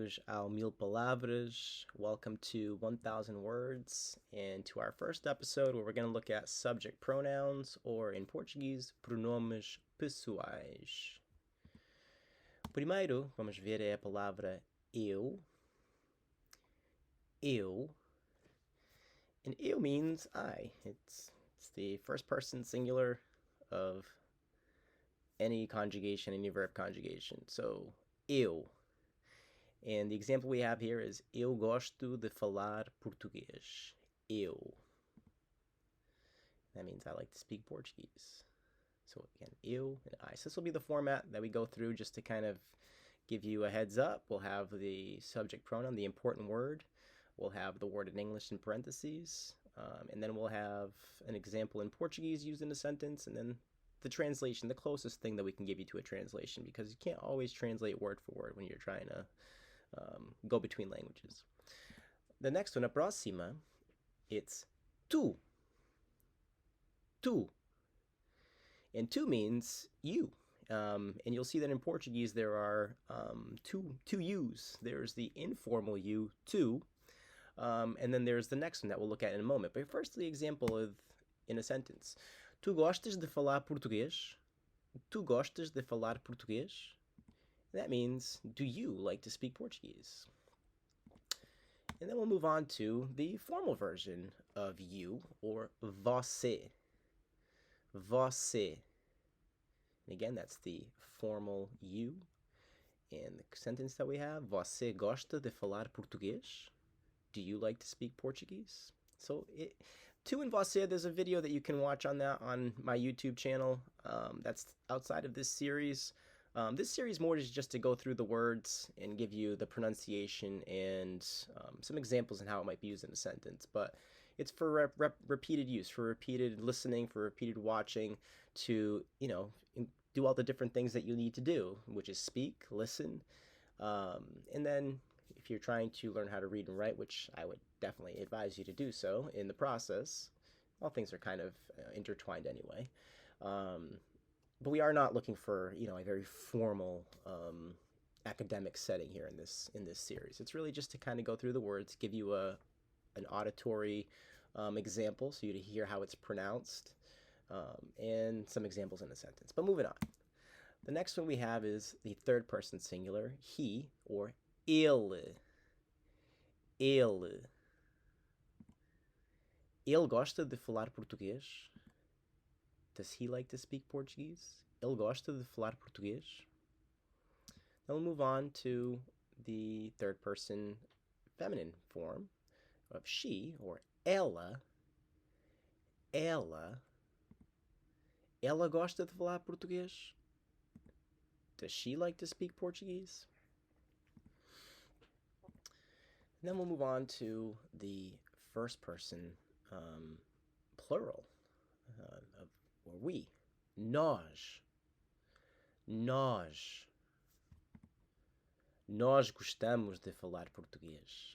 Bem-vindos ao Mil Palavras. Welcome to 1000 Words, and to our first episode where we're going to look at subject pronouns, or in Portuguese, pronomes pessoais. Primeiro, vamos ver a palavra eu. Eu. And eu means I. It's the first person singular of any conjugation, any verb conjugation. So, eu. And the example we have here is eu gosto de falar português. Eu. That means I like to speak Portuguese. So again, eu and I. So this will be the format that we go through just to kind of give you a heads up. We'll have the subject pronoun, the important word. We'll have the word in English in parentheses. And then we'll have an example in Portuguese used in a sentence, and then the translation, the closest thing that we can give you to a translation, because you can't always translate word for word when you're trying to go between languages. The next one, a próxima, it's tu. Tu. And tu means you. And you'll see that in Portuguese there are two U's. There's the informal U, tu, and then there's the next one that we'll look at in a moment. But first, the example of in a sentence. Tu gostas de falar português? Tu gostas de falar português? That means, do you like to speak Portuguese? And then we'll move on to the formal version of you, or você. Você. And again, that's the formal you. And the sentence that we have, você gosta de falar português? Do you like to speak Portuguese? So, tu and você, there's a video that you can watch on that on my YouTube channel. That's outside of this series. This series more is just to go through the words and give you the pronunciation and some examples on how it might be used in a sentence. But it's for repeated use, for repeated listening, for repeated watching, to, do all the different things that you need to do, which is speak, listen, and then if you're trying to learn how to read and write, which I would definitely advise you to do so in the process. All things are kind of intertwined anyway. But we are not looking for, a very formal academic setting here in this series. It's really just to kind of go through the words, give you an auditory example so you to hear how it's pronounced, and some examples in a sentence. But moving on. The next one we have is the third person singular, he or ele. Ele. Ele gosta de falar português? Does he like to speak Portuguese? Ele gosta de falar português? Now we'll move on to the third person feminine form of she, or ela. Ela. Ela gosta de falar português? Does she like to speak Portuguese? And then we'll move on to the first person plural of or we. Nós. Nós. Nós gostamos de falar português.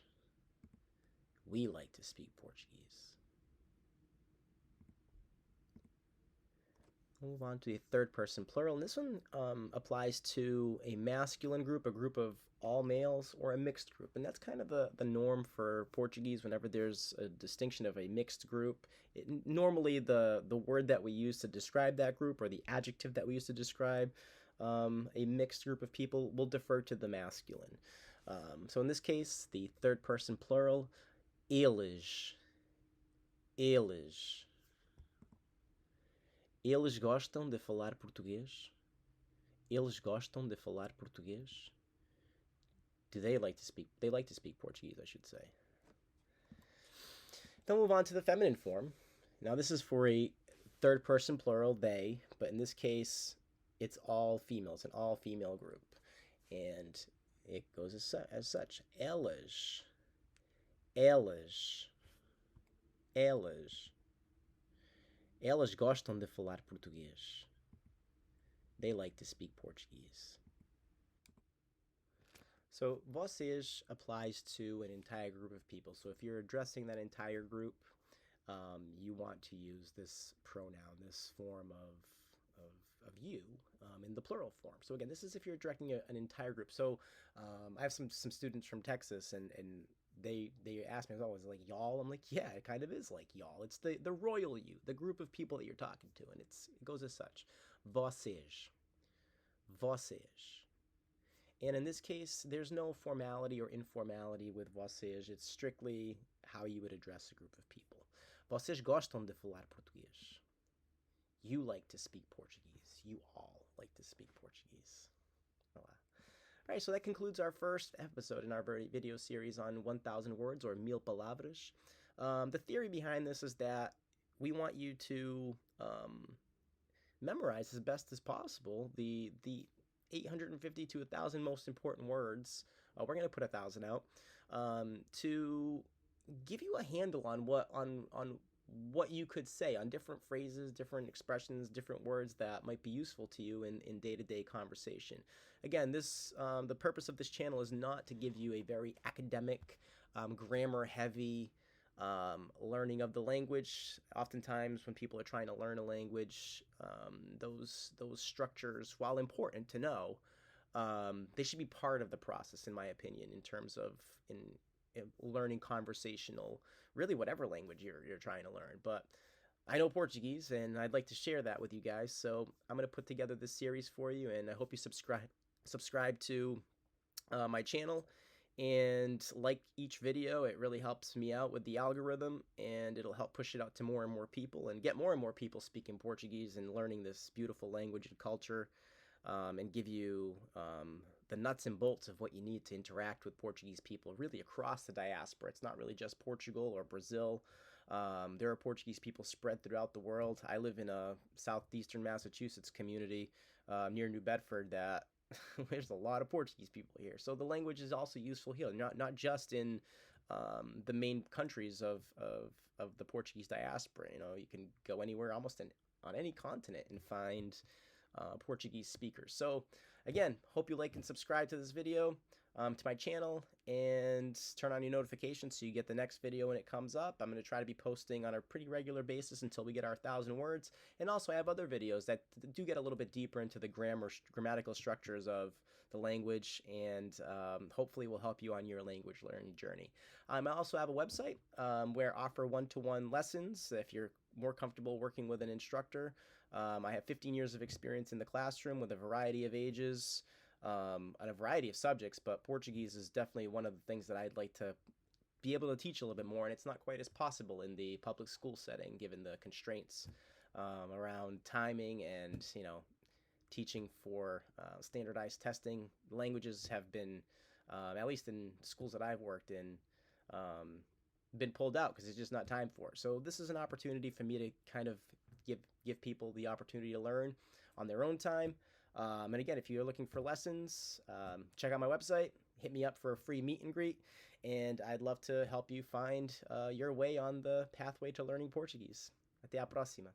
We like to speak Portuguese. We'll move on to the third person plural. And this one applies to a masculine group, a group of all males, or a mixed group. And that's kind of the norm for Portuguese whenever there's a distinction of a mixed group. Normally, the word that we use to describe that group, or the adjective that we use to describe a mixed group of people, will defer to the masculine. So in this case, the third person plural, eles. Eles. Eles gostam de falar português? Eles gostam de falar português? Do they like to speak? They like to speak Portuguese, I should say. Then we'll move on to the feminine form. Now this is for a third person plural, they, but in this case, it's all females, an all female group. And it goes as such. Elas. Elas. Elas. Elas gostam de falar português. They like to speak Portuguese. So, vocês applies to an entire group of people. So if you're addressing that entire group, you want to use this pronoun, this form of you. in the plural form. So again, this is if you're directing an entire group. So I have some students from Texas, and they ask me, "Oh, is it like y'all?" I'm like, "Yeah, it kind of is like y'all. It's the royal you, the group of people that you're talking to, and it goes as such: vocês, vocês." And in this case, there's no formality or informality with vocês. It's strictly how you would address a group of people. Vocês gostam de falar português? You like to speak Portuguese. You all like to speak Portuguese. All right, so that concludes our first episode in our video series on 1,000 words, or 1000 palavras. The theory behind this is that we want you to memorize as best as possible the 850 to 1,000 most important words. We're going to put 1,000 out to give you a handle on what you could say, on different phrases, different expressions, different words that might be useful to you in day-to-day conversation. Again, the purpose of this channel is not to give you a very academic, grammar-heavy learning of the language. Oftentimes, when people are trying to learn a language, those structures, while important to know, they should be part of the process, in my opinion, in terms of in learning conversational, really whatever language you're trying to learn. But I know Portuguese, and I'd like to share that with you guys. So I'm going to put together this series for you, and I hope you subscribe to my channel and like each video. It really helps me out with the algorithm, and it'll help push it out to more and more people and get more and more people speaking Portuguese and learning this beautiful language and culture, and give you the nuts and bolts of what you need to interact with Portuguese people really across the diaspora. It's not really just Portugal or Brazil. There are Portuguese people spread throughout the world. I live in a southeastern Massachusetts community near New Bedford that there's a lot of Portuguese people here. So the language is also useful here, not just in the main countries of the Portuguese diaspora. You know, you can go anywhere, almost on any continent, and find Portuguese speakers. So again, hope you like and subscribe to this video, to my channel, and turn on your notifications so you get the next video when it comes up. I'm going to try to be posting on a pretty regular basis until we get our 1,000 words. And also I have other videos that do get a little bit deeper into the grammatical structures of the language, and hopefully will help you on your language learning journey. I also have a website where I offer one-to-one lessons if you're more comfortable working with an instructor. I have 15 years of experience in the classroom with a variety of ages, on a variety of subjects, but Portuguese is definitely one of the things that I'd like to be able to teach a little bit more, and it's not quite as possible in the public school setting given the constraints around timing and, you know, teaching for standardized testing. Languages have been, at least in schools that I've worked in, been pulled out because it's just not time for it. So this is an opportunity for me to kind of give people the opportunity to learn on their own time. And again, if you're looking for lessons, check out my website, hit me up for a free meet and greet, and I'd love to help you find your way on the pathway to learning Portuguese. Até a próxima.